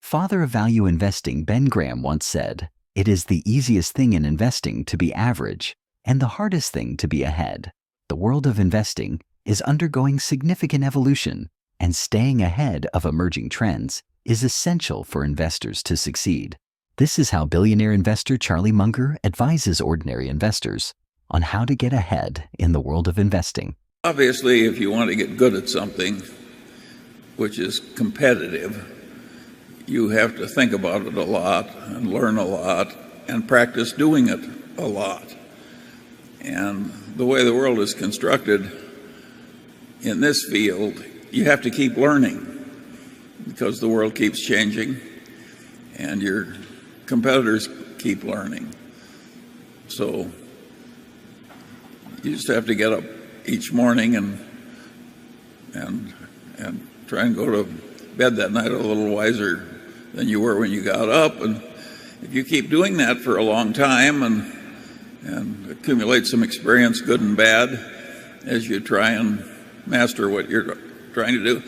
Father of value investing Ben Graham once said, "It is the easiest thing in investing to be average and the hardest thing to be ahead." The world of investing is undergoing significant evolution, and staying ahead of emerging trends is essential for investors to succeed. This is how billionaire investor Charlie Munger advises ordinary investors on how to get ahead in the world of investing. Obviously, if you want to get good at something which is competitive, you have to think about it a lot and learn a lot and practice doing it a lot. And the way the world is constructed in this field, you have to keep learning because the world keeps changing and your competitors keep learning. So you just have to get up each morning and try and go to bed that night a little wiser than you were when you got up. And if you keep doing that for a long time and accumulate some experience, good and bad, as you try and master what you're trying to do,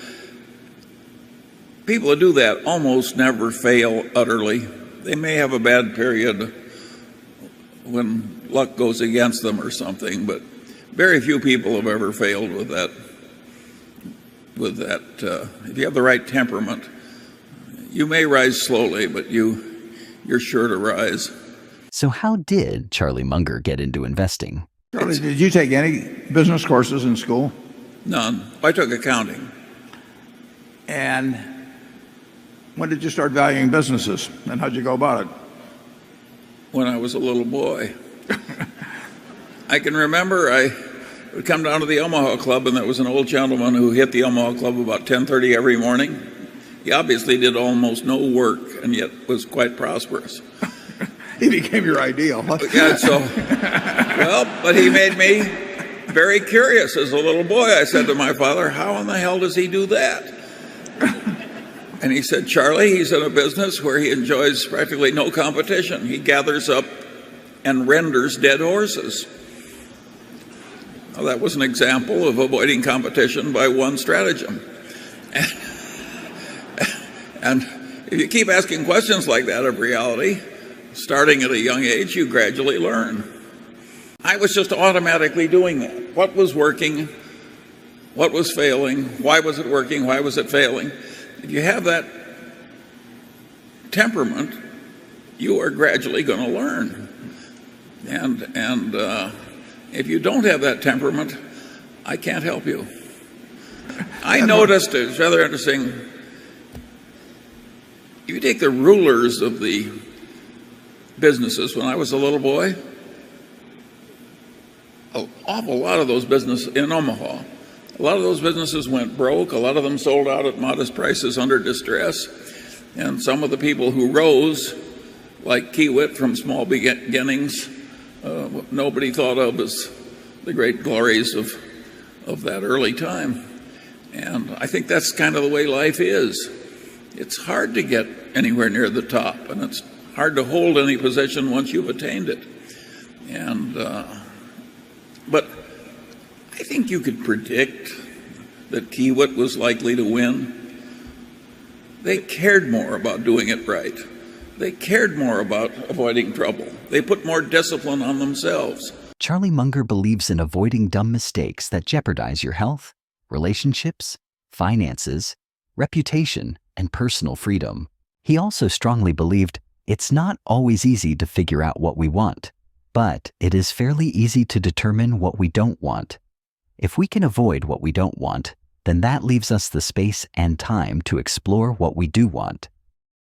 people who do that almost never fail utterly. They may have a bad period when luck goes against them or something, but very few people have ever failed with that. If you have the right temperament, you may rise slowly, but you're sure to rise. So how did Charlie Munger get into investing? Charlie, did you take any business courses in school? None. I took accounting. And when did you start valuing businesses, and how'd you go about it? When I was a little boy. I can remember I would come down to the Omaha Club, and there was an old gentleman who hit the Omaha Club about 10:30 every morning. He obviously did almost no work and yet was quite prosperous. He became your ideal. Yeah, but he made me very curious as a little boy. I said to my father, "How in the hell does he do that?" And he said, "Charlie, he's in a business where he enjoys practically no competition. He gathers up and renders dead horses." Well, that was an example of avoiding competition by one stratagem. And if you keep asking questions like that of reality, starting at a young age, you gradually learn. I was just automatically doing that. What was working? What was failing? Why was it working? Why was it failing? If you have that temperament, you are gradually going to learn. And if you don't have that temperament, I can't help you. I noticed, it's rather interesting, if you take the rulers of the businesses when I was a little boy, an awful lot of those businesses in Omaha, a lot of those businesses went broke. A lot of them sold out at modest prices under distress. And some of the people who rose, like Kiewit from small beginnings, nobody thought of as the great glories of that early time. And I think that's kind of the way life is. It's hard to get anywhere near the top, and it's hard to hold any position once you've attained it. But I think you could predict that Kiewit was likely to win. They cared more about doing it right. They cared more about avoiding trouble. They put more discipline on themselves. Charlie Munger believes in avoiding dumb mistakes that jeopardize your health, relationships, finances, reputation, and personal freedom. He also strongly believed it's not always easy to figure out what we want, but it is fairly easy to determine what we don't want. If we can avoid what we don't want, then that leaves us the space and time to explore what we do want.